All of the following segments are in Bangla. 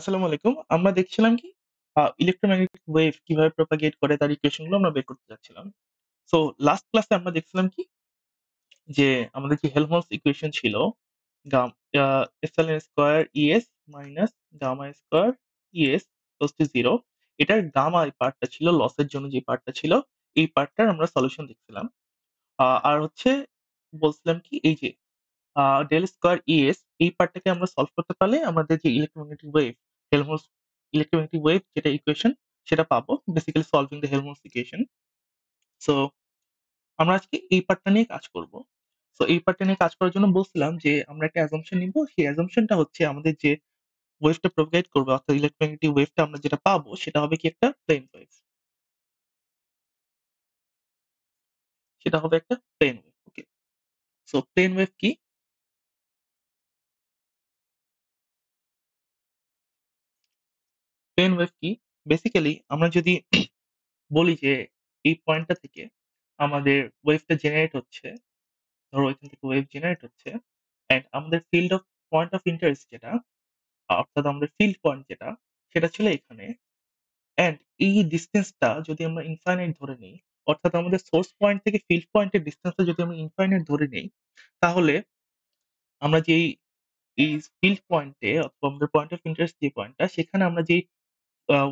আসসালামু আলাইকুম। আমরা দেখছিলাম কি ইলেক্ট্রোম্যাগনেটিক ওয়েভ কিভাবে প্রপাগেট করে তার ইকুয়েশন গুলো আমরা বের করতে যাচ্ছিলাম। সো লাস্ট ক্লাসে আমরা দেখছিলাম কি যে আমাদের যে হেলমহলটজ ইকুয়েশন ছিল gamma epsilon square E S minus gamma square E S equals to 0। এটার গামা এই পার্টটা ছিল লসের জন্য যে পার্টটা ছিল এই পার্টটার আমরা সলিউশন দেখছিলাম। আর হচ্ছে বলছিলাম কি এই যে ডেল স্কয়ার ইএস এই পার্টটাকে আমরা সলভ করতে পারলে আমাদের যে electromagnetic wave Helmholtz electromagnetic wave যেটা ইকুয়েশন সেটা পাবো। Basically solving the Helmholtz equation. So আমরা আজকে এই পার্টটা নিয়ে কাজ করব। সো এই পার্টটা নিয়ে কাজ করার জন্য বলছিলাম যে আমরা একটা অ্যাসাম্পশন নিব। সেই অ্যাসাম্পশনটা হচ্ছে আমাদের যে ওয়েভটা প্রোপাগেট করবে অর্থাৎ ইলেক্ট্রোম্যাগনেটিক ওয়েভটা আমরা যেটা পাবো সেটা হবে কি একটা প্লেন ওয়েভ। সেটা হবে একটা প্লেন ওয়েভ। ওকে। সো প্লেন ওয়েভ কি? প্লেন ওয়েভ কি? বেসিক্যালি আমরা যদি বলি যে এই পয়েন্টটা থেকে আমাদের ওয়েভটা জেনারেট হচ্ছে, ধরো এখান থেকে ওয়েভ জেনারেট হচ্ছে এন্ড আমাদের field of point of interest যেটা অর্থাৎ আমাদের ফিল্ড পয়েন্ট যেটা সেটা ছিল এখানে। এন্ড এই ডিসটেন্সটা যদি আমরা ইনফাইনাইট ধরে নেই, অর্থাৎ আমাদের সোর্স পয়েন্ট থেকে ফিল্ড পয়েন্টের ডিসটেন্সটা যদি আমরা ইনফাইনাইট ধরে নেই, তাহলে আমরা যেই এই ফিল্ড পয়েন্টে অথবা আমাদের পয়েন্ট অফ ইন্টারেস্ট যে পয়েন্টটা সেখানে আমরা যেই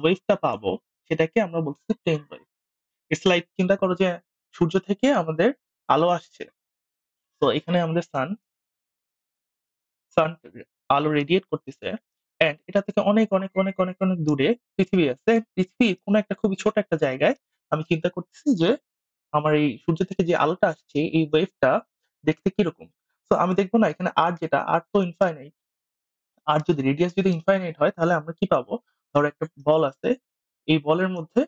ওয়েভটা পাবো সেটাকে আমরা বলতেছি প্লেন ওয়েভ। ইটস লাইক চিন্তা করো যে সূর্য থেকে আমাদের আলো আসছে। তো এখানে আমাদের সান আলো রেডিয়েট করতেছে এন্ড এটা থেকে অনেক, অনেক, অনেক, অনেক, অনেক দূরে পৃথিবী আছে। পৃথিবীর কোন একটা খুবই ছোট একটা জায়গায় আমি চিন্তা করতেছি যে আমার এই সূর্য থেকে যে আলোটা আসছে এই ওয়েভটা দেখতে কিরকম। সো আমি দেখব না এখানে আর যেটা আর তো ইনফাইনাইট। আর যদি রেডিয়াস যদি ইনফাইনাইট হয় তাহলে আমরা কি পাবো? ধরো একটা বল আছে। এই বলের মধ্যে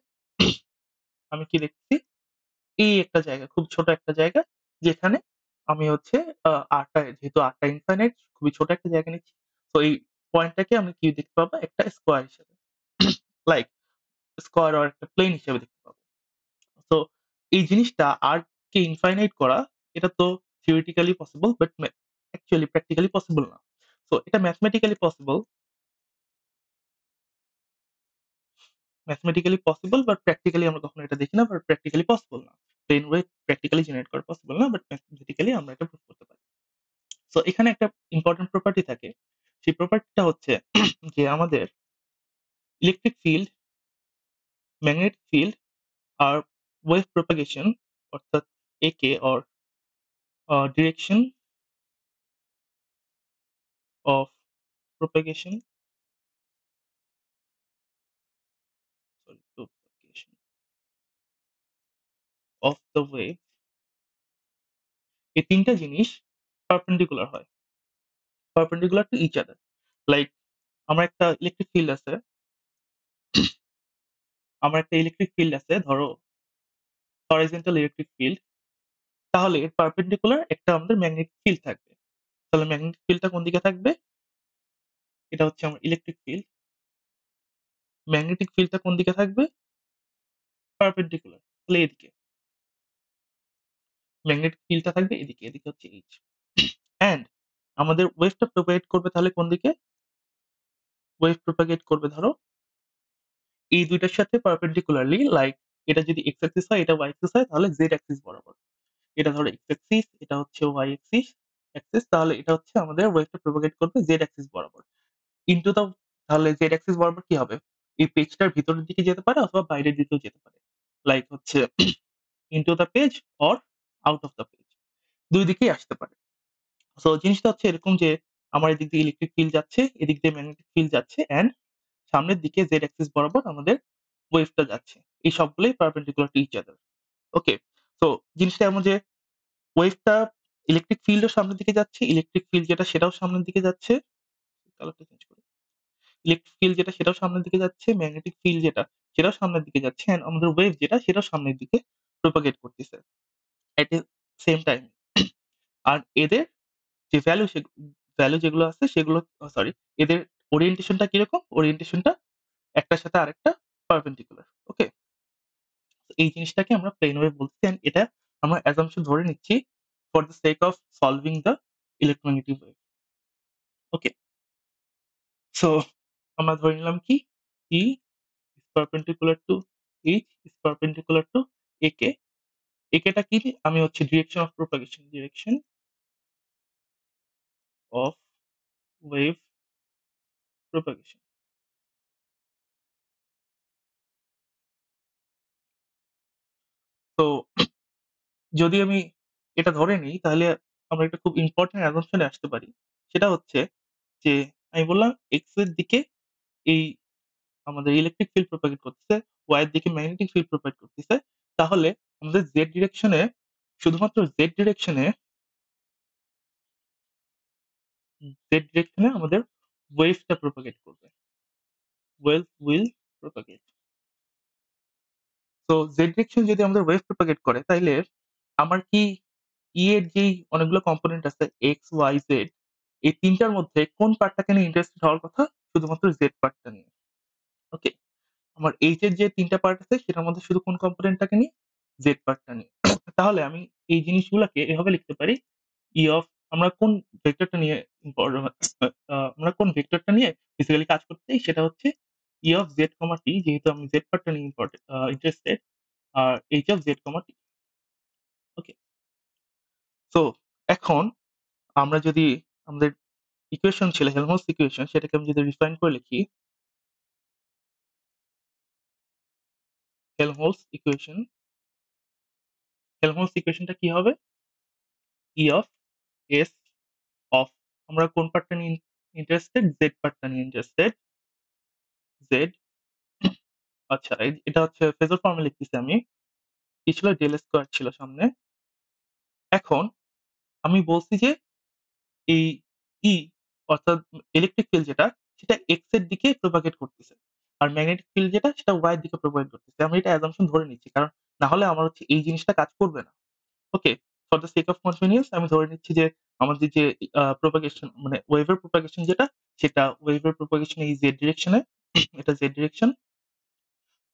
আমি কি দেখতেছি? এই একটা জায়গা, খুব ছোট একটা জায়গা যেখানে আমি হচ্ছে আরটা যেহেতু আরটা ইনফাইনাইট খুবই ছোট একটা জায়গা নিচ্ছি। তো এই পয়েন্টটাকে আমি কি দেখতে পাবো? একটা স্কোয়ার হিসেবে। লাইক স্কোয়ার অর একটা প্লেন হিসেবে দেখতে পাবো। তো এই জিনিসটা আর্টকে ইনফাইনাইট করা এটা তো theoretically possible but actually practically possible না। সো এটা ম্যাথমেটিক্যালি পসিবল বাট প্র্যাকটিক্যালি আমরা কখনো এটা দেখি না বাট প্র্যাকটিক্যালি পসিবল না। প্লেন ওয়েভ প্র্যাকটিক্যালি জেনারেট করা পসিবল না বাট ম্যাথমেটিক্যালি আমরা এটা প্রুভ করতে পারি। সো এখানে একটা ইম্পোর্টেন্ট প্রপার্টি থাকে। সেই প্রপার্টিটা হচ্ছে যে আমাদের ইলেকট্রিক ফিল্ড, ম্যাগনেটিক ফিল্ড আর ওয়েভ প্রপাগেশন অর্থাৎ একে or direction of propagation propagation of the wave এই ৩ টা জিনিস পারপেন্ডিকুলার হয়। Perpendicular to each other. Like আমার একটা ইলেকট্রিক ফিল্ড আছে, ধরো হরাইজন্টাল ইলেকট্রিক ফিল্ড, তাহলে এর পারপেন্ডিকুলার একটা আমাদের ম্যাগনেটিক ফিল্ড থাকবে। তাহলে ম্যাগনেটিক ফিল্ডটা কোন দিকে থাকবে? এটা হচ্ছে আমার ইলেকট্রিক ফিল্ড। ম্যাগনেটিক ফিল্ডটা কোন দিকে থাকবে? পারপেন্ডিকুলার। তাহলে এদিকে। ম্যাগনেটিক ফিল্ডটা থাকবে এদিকে। এদিকে হচ্ছে এইচ। অ্যান্ড আমাদের ওয়েভটা প্রোপাগেট করবে তাহলে কোন দিকে? ওয়েভ প্রোপাগেট করবে ধরো এই ২ টার সাথে পারপেন্ডিকুলারলি লাইক এটা যদি এক্স অ্যাক্সিস হয় এটা ওয়াই অ্যাক্সিস হয় তাহলে জেড অ্যাক্সিস বরাবর। এটা ধরো এক্স অ্যাক্সিস, এটা হচ্ছে ওয়াই অ্যাক্সিস তাহলে এটা হচ্ছে আমাদের ওয়েভটা প্রোপাগেট করবে জেড অ্যাক্সিস বরাবর। ইনটু দ্য তাহলে জেড অ্যাক্সিস বরাবর কি হবে? এই পেজটার ভিতরের দিকে যেতে পারে অথবা বাইরের দিকেও যেতে পারে। লাইক হচ্ছে into the page or out of the page. ২ দিকেই আসতে পারে। সো জিনিসটা হচ্ছে এরকম যে আমার এদিক দিয়ে ইলেকট্রিক ফিল্ড যাচ্ছে, এদিক দিয়ে ম্যাগনেটিক ফিল্ড যাচ্ছে অ্যান্ড সামনের দিকে জেড অ্যাক্সিস বরাবর আমাদের ওয়েভটা যাচ্ছে। এই সবগুলোই perpendicular to each other. Okay. So জিনিসটা এমন যে ওয়েভটা ইলেকট্রিক ফিল্ডও সামনের দিকে যাচ্ছে, ইলেকট্রিক ফিল্ড যেটা সেটাও সামনের দিকে যাচ্ছে। কালারটা চেঞ্জ করি। ইলেকট্রিক ফিল্ড যেটা সেটাও সামনের দিকে যাচ্ছে, ম্যাগনেটিক ফিল্ড যেটা সেটাও সামনের দিকে যাচ্ছে অ্যান্ড আমাদের ওয়েভ যেটা সেটাও সামনের দিকে প্রোপাগেট করতেছে এট এ সেম টাইম। আর এদের যে ভ্যালু যেগুলো আছে সেগুলো সরি এদের ওরিয়েন্টেশনটা কিরকম? ওরিয়েন্টেশনটা একটার সাথে আরেকটা পারপেন্ডিকুলার। ওকে। এই জিনিসটাকে আমরা প্লেন ওয়েভ বলছি এন্ড এটা আমরা অ্যাসাম্পশন ধরে নিচ্ছি for the sake of solving the electromagnetic wave. Okay. So আমরা ধরে নিলাম কি E is perpendicular to H is perpendicular to AK. AK টা কি? আমি হচ্ছে direction of wave propagation. তো যদি আমি এটা ধরে নিই তাহলে আমরা একটা খুব ইম্পোর্টেন্ট অ্যাসাম্পশন এ আসতে পারি। সেটা হচ্ছে যে আমি বললাম x এর দিকে এই আমাদের ইলেকট্রিক ফিল্ড প্রপাগেট করতেছে, y এর দিকে ম্যাগনেটিক ফিল্ড প্রপাগেট করতেছে। তাহলে আমাদের শুধুমাত্র z ডিরেকশনে আমাদের ওয়েভটা প্রপাগেট করবে। Wave will propagate. তো z ডিরেকশন যদি আমাদের ওয়েভ প্রপাগেট করে তাইলে আমার কি এর যেই অনেকগুলো কম্পোনেন্ট আছে x, y, z এই ৩ টার মধ্যে কোন পার্টটাকে নিয়ে ইন্টারেস্টেড হওয়ার কথা? শুধুমাত্র z পার্টটা নিয়ে। ওকে? আমার h এর যে ৩ টা পার্ট আছে সেটার মধ্যে শুধু কোন কম্পোনেন্টটাকে নিয়ে? z পার্টটা নিয়ে। তাহলে আমি এই জিনিসগুলাকে এভাবে লিখতে পারি E of আমরা কোন ভেক্টরটা নিয়ে আমরা কোন ভেক্টরটা নিয়ে বেসিক্যালি কাজ করতে চাই সেটা হচ্ছে E of z, t যেহেতু আমি z পার্টটা নিয়ে ইন্টারেস্টেড আর h of z, t okay? So এখন আমরা যদি আমাদের ইকুয়েশন ছিল হেলমহোলটজ ইকুয়েশন সেটাকে আমি যদি রিফাইন করে লিখি, হেলমহোলটজ ইকুয়েশন হেলমহোলটজ ইকুয়েশনটা কি হবে? E of s of আমরা কোন পার্টটা নিয়ে ইন্টারেস্টেড? z পার্টটা নিয়ে ইন্টারেস্টেড। z আচ্ছা এটা হচ্ছে ফেজর ফর্মে লিখতেছি আমি। কি ছিল? ডেল স্কয়ার ছিল সামনে। এখন আমি বলছি যে এই E অর্থাৎ ইলেকট্রিক ফিল্ড যেটা সেটা x এর দিকে প্রপাগেট করতেছে। আর ম্যাগনেটিক ফিল্ড যেটা সেটা y এর দিকে প্রপাগেট করতেছে। আমি এটা অ্যাসাম্পশন ধরে নিচ্ছি। কারণ না হলে আমার হচ্ছে এই জিনিসটা কাজ করবে না। Okay? For the sake of convenience আমি ধরে নিচ্ছি যে আমাদের যে প্রপাগেশন মানে ওয়েভের প্রপাগেশন যেটা সেটা ওয়েভের প্রপাগেশন এই z ডিরেকশনে এটা z ডিরেকশন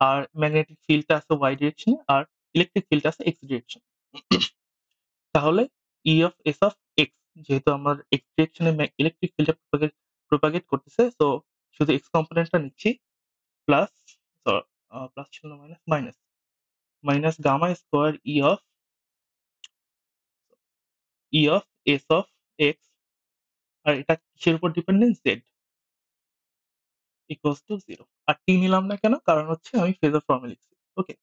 আর ম্যাগনেটিক ফিল্ডটা আছে y ডিরেকশনে আর ইলেকট্রিক ফিল্ডটা আছে x ডিরেকশন। তাহলে E of S of x যেহেতু আমার x ডিরেকশনে ইলেকট্রিক ফিল্ডটা প্রপাগেট করতেছে সো শুধু x কম্পোনেন্টটা নিচ্ছি প্লাস প্লাস ছিল না minus minus gamma square E of S of x আর এটা কিসের উপর ডিপেন্ডেন্ট? z ইকুয়ালস টু 0 আর t নিলাম না কেন? কারণ হচ্ছে আমি ফেজর ফর্মে লিখছি। ওকে?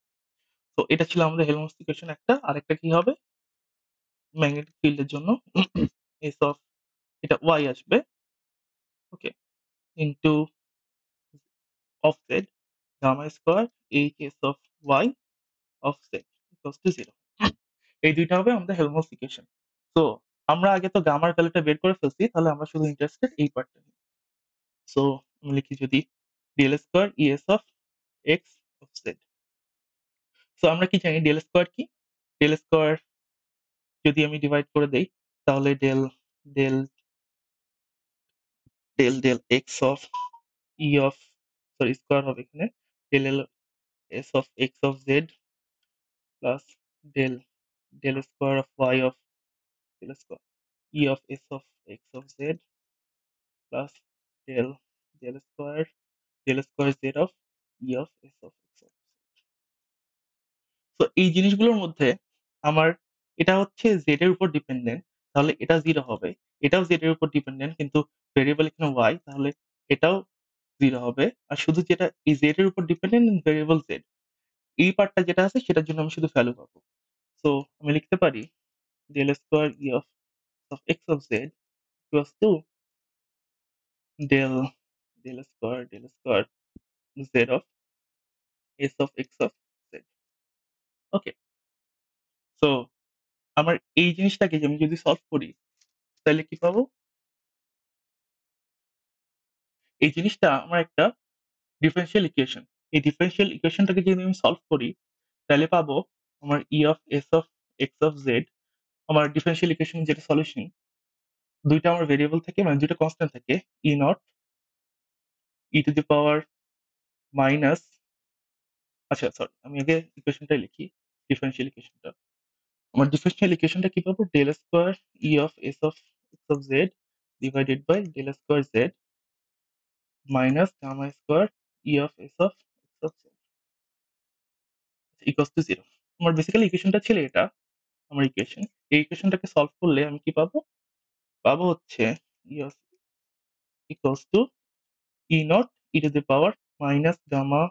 তো এটা ছিল আমাদের হেলমহোলটজ ইকুয়েশন একটা। আরেকটা কি হবে? ম্যাগনেটিক ফিল্ডের জন্য S of এটা y আসবে। Okay? Into of z gamma square hs of y of z equals to 0 এই দুইটা হবে আমাদের হেলমহোলটজ ইকুয়েশন। সো আমরা আগে তো গামার ভ্যালুটা বের করে ফেলছি তাহলে আমরা শুধু ইন্টারেস্টেড এই পার্টটা নিয়ে। সো আমি লিখি যদি del square es of x of z। So আমরা কি জানি ডেল স্কয়ার কি? ডেল স্কয়ার যদি আমি ডিভাইড করে দেই তাহলে del del x of e of sorry square হবে এখানে del s of x of z plus del del square of y of del square e of s of x of z plus del del square z of e of s of x of z। তো এই জিনিসগুলোর মধ্যে আমার এটা হচ্ছে z এর উপর ডিপেন্ডেন্ট তাহলে এটা 0 হবে। এটাও z এর উপর ডিপেন্ডেন্ট কিন্তু ভেরিয়েবল এখানে y তাহলে এটাও 0 হবে। আর শুধু যেটা এই z এর উপর ডিপেন্ডেন্ট ভেরিয়েবল z এই পার্টটা যেটা আছে সেটার জন্য আমি শুধু ভ্যালু পাবো। সো আমি লিখতে পারি del square e of x of z equals to del del square z of s of x of z। Okay? So আমার এই জিনিসটাকে আমি যদি সলভ করি তাহলে কি পাবো? এই জিনিসটা আমার একটা ডিফারেনশিয়াল ইকুয়েশন। এই ডিফারেনশিয়াল ইকুয়েশনটাকে যদি আমি সলভ করি তাহলে পাবো আমার E of s of x of z আমার ডিফারেনশিয়াল ইকুয়েশন যেটা সলিউশন ২ টা আমার ভেরিয়েবল থাকে মানে ২ টা কনস্ট্যান্ট থাকে E naught e to the power minus আচ্ছা সরি আমি আগে ইকুয়েশনটাই লিখি ডিফারেনশিয়াল ইকুয়েশনটা। আমার ডিফারেনশিয়াল ইকুয়েশনটা কি পাবো? Del square E of s of x of z divided by del square z minus gamma square E of S of X of Z equals to 0। আমার বেসিক্যালি ইকুয়েশনটা ছিল এটা, আমার ইকুয়েশন। এই ইকুয়েশনটাকে সলভ করলে আমি কি পাবো? পাবো হচ্ছে E of equals to E not E to the power minus gamma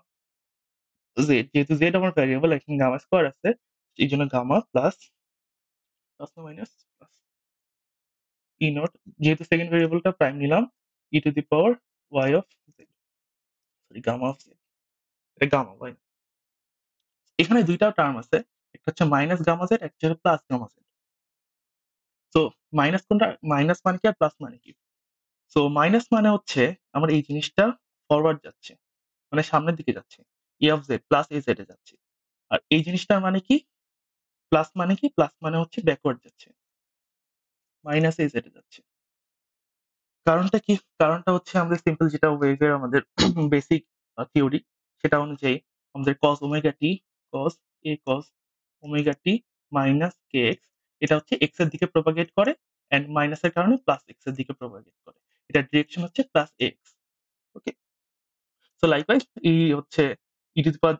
Z, যেহেতু জেড আমার ভ্যারিয়েবল, এখানে গামা স্কোয়ার আছে, এই জন্য গামা প্লাস প্লাস না মাইনাস প্লাস ই নট, যেহেতু সেকেন্ড ভ্যারিয়েবলটা প্রাইম নিলাম, E to the power Y of Z, sorry gamma of Z, এটা গামা ওয়াই। এখানে দুইটা টার্ম আছে, একটা হচ্ছে মাইনাস গামা জেড, একটা হচ্ছে plus gamma Z. So minus কোনটা? মাইনাস মানে কি আর প্লাস মানে কি? সো মাইনাস মানে হচ্ছে আমার এই জিনিসটা ফরওয়ার্ড যাচ্ছে, মানে সামনের দিকে যাচ্ছে, E of Z plus A Z এ যাচ্ছে। আর এই জিনিসটার মানে কি? প্লাস মানে কি? প্লাস মানে হচ্ছে ব্যাকওয়ার্ড যাচ্ছে, মাইনাস এ জেড এ যাচ্ছে। কারণটা কি? কারণটা হচ্ছে আমাদের সিম্পল যেটা ওয়েভের আমাদের বেসিক থিওরি, সেটা অনুযায়ী আমাদের cos omega t, cos a cos omega T minus kx, এটা হচ্ছে x এর দিকে প্রপাগেট করে, এন্ড মাইনাসের কারণে প্লাস x এর দিকে প্রপাগেট করে। এটার ডিরেকশন হচ্ছে প্লাস x। ওকে? সো লাইকওয়াইজ এই হচ্ছে ই টু দি পাওয়ার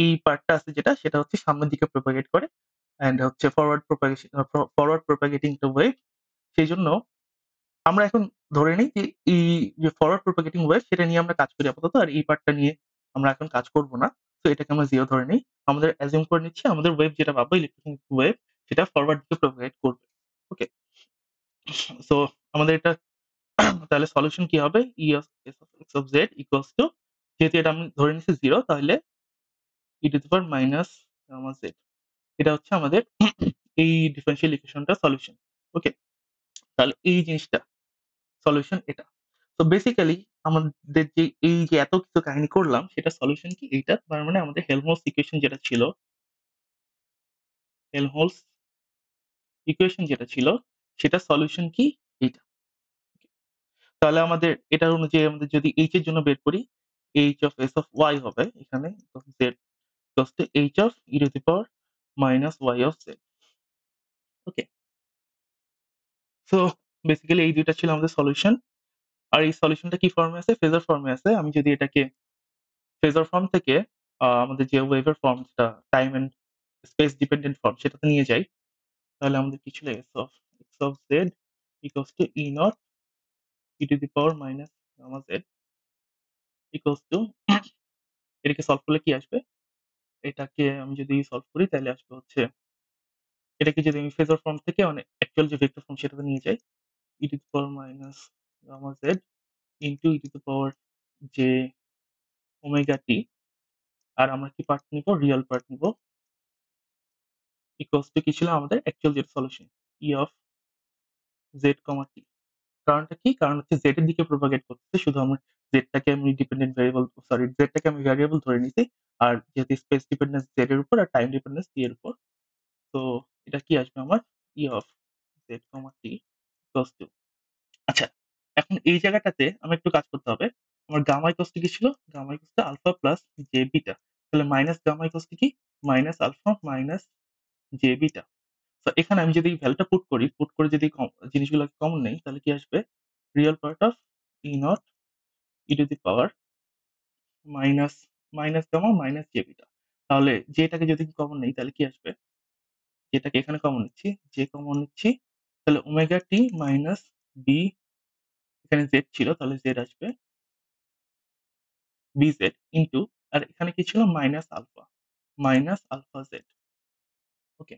এই পার্টটা আছে যেটা, সেটা হচ্ছে সামনের দিকে প্রপাগেট করে, এন্ড হচ্ছে ফরওয়ার্ড প্রপাগেশন, ফরওয়ার্ড প্রপাগেটিং একটা ওয়েভ। সেইজন্য আমরা এখন ধরে নিই যে এই যে ফরওয়ার্ড প্রপাগেটিং ওয়েভ, সেটা নিয়ে আমরা কাজ করি আপাতত, আর এই পার্টটা নিয়ে আমরা এখন কাজ করব না। তো এটাকে আমরা 0 ধরে নিই। আমাদের অ্যাজিউম করে নিচ্ছি আমাদের ওয়েভ যেটা পাবো, ইলেকট্রনিক ওয়েভ, সেটা ফরওয়ার্ড দিকে প্রপাগেট করবে। ওকে? সো আমাদের এটা তাহলে সলিউশন কি হবে? E of S of X of Z equals to, যেহেতু এটা আমি ধরে নিচ্ছি 0, তাহলে E to the power minus gamma Z. এটা হচ্ছে আমাদের এই ডিফারেনশিয়াল ইকুয়েশনটার সলিউশন। ওকে? তাহলে এই জিনিসটা সলিউশন এটা। তো বেসিক্যালি আমাদের যে এই যে এত কিছু কাহিনী করলাম, সেটার সলিউশন কি এইটা? তার মানে আমাদের হেলমহোলটজ ইকুয়েশন যেটা ছিল, হেলমহোলটজ ইকুয়েশন যেটা ছিল, সেটার সলিউশন কি? এইটা। তাহলে আমাদের এটার অনুযায়ী আমাদের যদি h এর জন্য বের করি, h of s of y হবে এখানে z equals two h of e to the power minus y of z। Okay? So basically এই ২ টা ছিল আমাদের সলিউশন। আর এই সলিউশনটা কি ফর্মে আছে? ফেজার ফর্মে আছে। আমি যদি এটাকে ফেজার ফর্ম থেকে আমাদের যে ওয়েভের ফর্ম, যেটা time and space dependent form, সেটাতে নিয়ে যাই, তাহলে আমাদের কি ছিল? s অফ x অফ z equals to e naught e to the power minus gamma z equals to, এটাকে সলভ করলে কি আসবে? এটাকে আমি যদি সলভ করি তাহলে আসবে হচ্ছে, এটাকে যদি আমি ফেজার ফর্ম থেকে মানে অ্যাকচুয়াল যে ভেক্টর ফর্ম সেটাতে নিয়ে যাই, e to the power minus gamma z into e to the power J omega t, আর আমরা কি পার্ট নিব? রিয়াল পার্ট নিব, ইকুয়ালস টু কি ছিল আমাদের অ্যাকচুয়াল যেটা solution, e of z, t। কারণটা কি? কারণ হচ্ছে z এর দিকে প্রপাগেট করতেছে। শুধু আমার z টাকে আমি ডিপেন্ডেন্ট ভেরিয়েবল, সরি z টাকে আমি ভেরিয়েবল ধরে নিছি। আর যেহেতু স্পেস ডিপেন্ডেন্স z এর উপর আর টাইম ডিপেন্ডেন্স t এর উপর। তো এটা কি আসবে আমার? e of z, t equals to, আচ্ছা, এখন এই জায়গাটাতে আমার একটু কাজ করতে হবে। আমার গামা ইকুয়ালস টু কি ছিল? Gamma equals to alpha plus J beta. তাহলে মাইনাস গামা ইকুয়ালস টু কি? Minus alpha minus J beta. তো এখানে আমি যদি এই ভ্যালুটা পুট করি, পুট করে যদি জিনিসগুলোকে কমন নেই, তাহলে কি আসবে? Real part of e not E to the power minus minus gamma minus J beta. তাহলে জেটাকে যদি কমন নেই তাহলে কি আসবে? যেটাকে এখানে কমন নিচ্ছি, জে কমন নিচ্ছি, তাহলে ওমেগা টি মাইনাস বি, এখানে জেড ছিল তাহলে জেড আসবে বিজেড ইনটু, আর এখানে কি ছিল? Minus alpha Z. ওকে?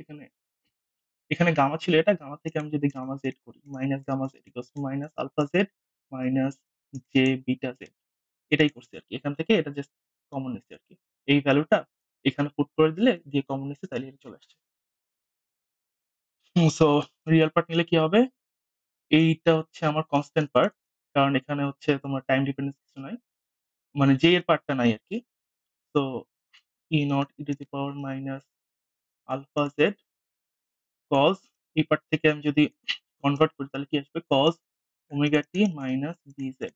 এখানে এখানে গামা ছিল, এটা গামা থেকে আমি যদি গামা জেড করি, minus gamma Z equals to minus alpha Z minus J beta Z, এটাই করছি আরকি। এখান থেকে এটা জাস্ট কমন নিচ্ছি আরকি। এই ভ্যালুটা এখানে পুট করে দিলে, দিয়ে কমন নিচ্ছি, তাইলে এটা চলে আসছে। সো রিয়াল পার্ট নিলে কি হবে? এইটা হচ্ছে আমার কনস্ট্যান্ট পার্ট। কারণ এখানে হচ্ছে তোমার টাইম ডিপেন্ডেন্স কিছু নাই। মানে জে এর পার্টটা নাই আরকি। So e not E to the power minus alpha Z cause, এই পার্ট থেকে আমি যদি কনভার্ট করি তাহলে কি আসবে? Cause omega T minus BZ.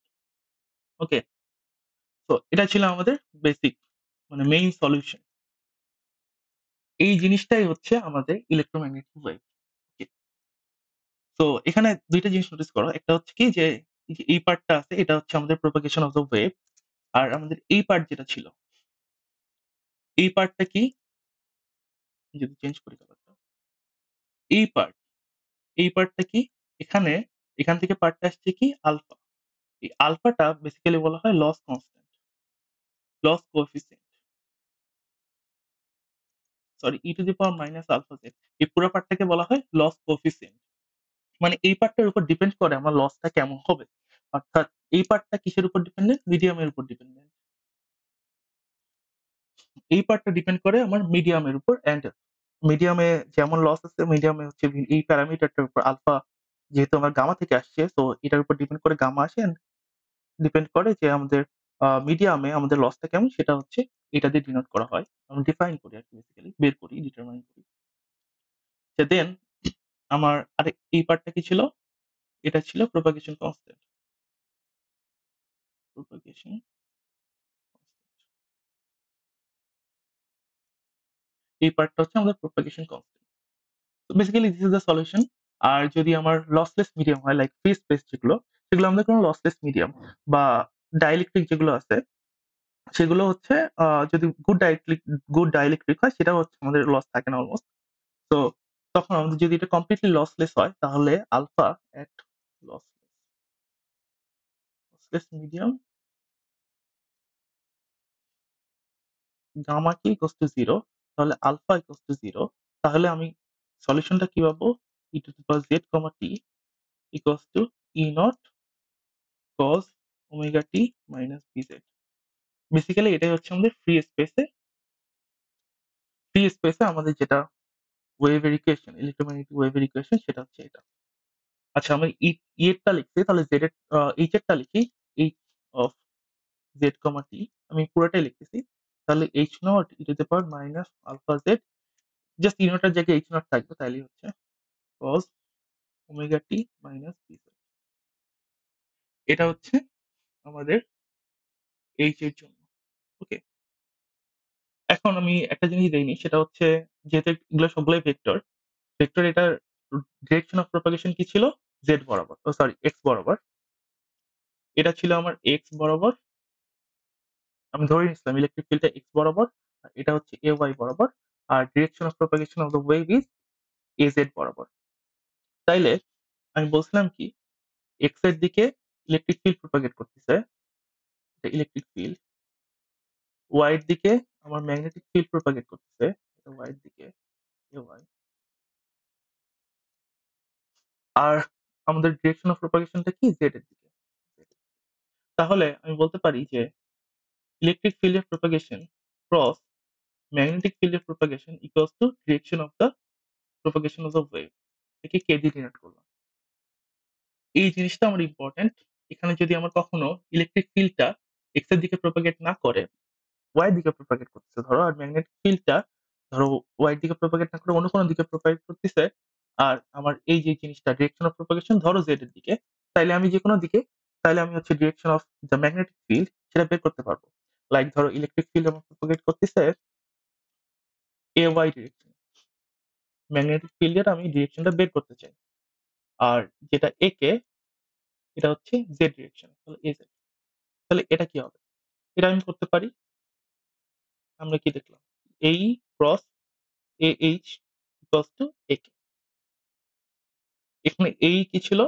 Okay? So এটা ছিল আমাদের বেসিক, মানে মেইন সলিউশন। এই জিনিসটাই হচ্ছে আমাদের ইলেক্ট্রোম্যাগনেটিক ওয়েভ। ওকে? সো এখানে ২ টা জিনিস নোটিস করো। একটা হচ্ছে কি যে এই যে এই পার্টটা আছে এটা হচ্ছে আমাদের প্রোপাগেশন অফ দ্য ওয়েভ। আর আমাদের এই পার্ট যেটা ছিল, এই পার্টটা কি? যদি চেঞ্জ করি কালারটা, এই পার্ট, এই পার্টটা কি? এখানে এখান থেকে পার্টটা আসছে কি আলফা। এই আলফাটা বেসিক্যালি বলা হয় loss constant, loss coefficient, sorry e to the power minus alpha Z. এই পুরো পার্টটাকে বলা হয় লস কোএফিসিয়েন্ট। মানে এই পার্টটার উপর ডিপেন্ড করে আমার লসটা কেমন হবে। অর্থাৎ এই পার্টটা কিসের উপর ডিপেন্ডেন্ট? মিডিয়ামের উপর ডিপেন্ডেন্ট। এই পার্টটা ডিপেন্ড করে আমার মিডিয়ামের উপর। অ্যান্ড মিডিয়ামে যেমন লস আছে, মিডিয়ামে হচ্ছে এই প্যারামিটারটার উপর আলফা, যেহেতু আমার গামা থেকে আসছে, তো এটার উপর ডিপেন্ড করে গামা আসে। অ্যান্ড ডিপেন্ড করে যে আমাদের মিডিয়ামে আমাদের লসটা কেমন, সেটা হচ্ছে এটা দিয়ে ডিনোট করা হয়। আমরা ডিফাইন করি আরকি, বেসিক্যালি বের করি, ডিটারমাইন করি। দেন আমার আরেক এই পার্টটা কি ছিল? এটা ছিল প্রোপাগেশন কনস্ট্যান্ট। প্রোপাগেশন, এই পার্টটা হচ্ছে আমাদের প্রোপাগেশন কনস্ট্যান্ট। তো basically this is the solution. আর যদি আমার লসলেস মিডিয়াম হয়, লাইক ফ্রি স্পেস যেগুলো, সেগুলো আমাদের কোনো লসলেস মিডিয়াম বা ডাইইলেকট্রিক যেগুলো আছে, সেগুলো হচ্ছে যদি গুড ডাইইলেকট্রিক হয়, সেটাও হচ্ছে আমাদের লস থাকে না অলমোস্ট। তো তখন আমাদের যদি এটা কমপ্লিটলি লসলেস হয়, তাহলে আলফা এট লসলেস মিডিয়াম গামা কি ইকুয়ালস টু 0, তাহলে আলফা ইকুয়ালস টু 0। তাহলে আমি সলিউশনটা কি পাবো? E to the power Z comma T equals to E naught cos omega T minus B Z. Basically এটাই হচ্ছে আমাদের ফ্রি স্পেসে আমাদের যেটা ওয়েভের ইকুয়েশন, ইলেক্ট্রোম্যাগনেটিক ওয়েভের ইকুয়েশন, সেটা হচ্ছে এটা। আচ্ছা, আমি এরটা লিখছি, তাহলে জেড এর এইচ এরটা লিখি। H of Z comma T আমি পুরোটাই লিখতেছি। তাহলে H naught E to the power minus alpha Z, just E নটের জায়গায় এইচ নট থাকবে, তাইলেই হচ্ছে cos omega T minus B Z. এটা হচ্ছে আমাদের এইচ এর জন্য। ওকে, এখন আমি একটা জিনিস দেইনি, সেটা হচ্ছে যেহেতু এগুলো সবগুলোই ভেক্টর, ভেক্টর এটার ডিরেকশন অফ প্রপাগেশন কি ছিল? জেড বরাবর, ও সরি এক্স বরাবর। এটা ছিল আমার এক্স বরাবর। আমি ধরে নিচ্ছিলাম ইলেকট্রিক ফিল্ডটা এক্স বরাবর, আর এটা হচ্ছে এ ওয়াই বরাবর। আর direction of propagation of the wave is A Z বরাবর। তাইলে আমি বলছিলাম কি, এক্স এর দিকে ইলেকট্রিক ফিল্ড প্রপাগেট করতেছে, এটা ইলেকট্রিক ফিল্ড। ওয়াই এর দিকে আমার ম্যাগনেটিক ফিল্ড প্রপাগেট করতেছে, এটা ওয়াই এর দিকে, এ ওয়াই। আর আমাদের ডিরেকশন অফ প্রপাগেশনটা কি? জেড এর দিকে। তাহলে আমি বলতে পারি যে ইলেকট্রিক ফিল্ডের প্রপাগেশন ক্রস ম্যাগনেটিক ফিল্ডের propagation equals to direction of the propagation of the wave. একে কে দিয়ে ডিনোট করলাম। এই জিনিসটা আমার ইম্পর্টেন্ট। এখানে যদি আমার কখনো ইলেকট্রিক ফিল্ডটা এক্স এর দিকে প্রপাগেট না করে, ওয়াই এর দিকে প্রপাগেট করতেছে ধরো, আর ম্যাগনেটিক ফিল্ডটা ধরো ওয়াই এর দিকে প্রপাগেট না করে অন্য কোনো দিকে প্রপাগেট করতেছে, আর আমার এই যে জিনিসটা ডিরেকশন অফ প্রপাগেশন ধরো জেড এর দিকে, তাইলে আমি যে কোনো দিকে, তাইলে আমি হচ্ছে direction of the magnetic field সেটা বের করতে পারবো। লাইক ধরো ইলেকট্রিক ফিল্ড আমার প্রপাগেট করতেছে এ ওয়াই ডিরেকশন, ম্যাগনেটিক ফিল্ডের আমি ডিরেকশনটা বের করতে চাই। আর যেটা একে, এটা হচ্ছে জেড ডিরেকশন, তাহলে এ জেড। তাহলে এটা কি হবে? এটা আমি করতে পারি। আমরা কি দেখলাম? এই cross A H equals to A K. এখানে এই কি ছিল?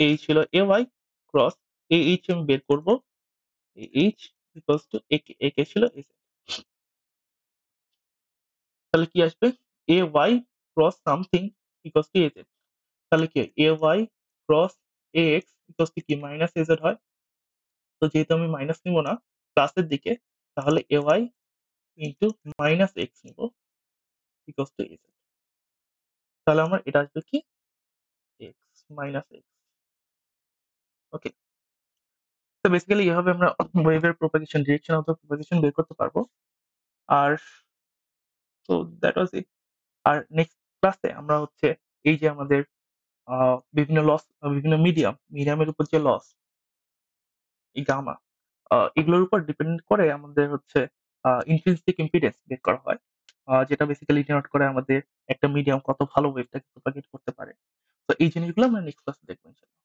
এই ছিল A Y cross A H আমি বের করব। A H equals to A K, A K ছিল এ জেড। তাহলে কি আসবে? A Y cross something equals to A Z. তাহলে কি হয়? A Y cross A X equals to কি? মাইনাস এ জেড হয়। তো যেহেতু আমি মাইনাস নিব না, প্লাসের দিকে, তাহলে A Y into minus x নিব ইকুয়ালস টু এ জেড। তাহলে আমার এটা আসবে কি? X minus x. ওকে, তো বেসিক্যালি এভাবে আমরা ওয়েভের propagation, direction of the propagation বের করতে পারবো। আর তো that was it. R next ক্লাসে আমরা হচ্ছে এই যে আমাদের বিভিন্ন লস, বিভিন্ন মিডিয়ামের উপর যে লস, এই গামা, এগুলোর উপর ডিপেন্ড করে আমাদের হচ্ছে ইন্ট্রিনসিক ইম্পিডেন্স বের করা হয়, যেটা বেসিক্যালি ডিনোট করে আমাদের একটা মিডিয়াম কত ভালো ওয়েভটাকে প্রপাগেট করতে পারে। তো এই জিনিসগুলো আমরা নেক্সট ক্লাসে দেখবো ইনশাল্লাহ।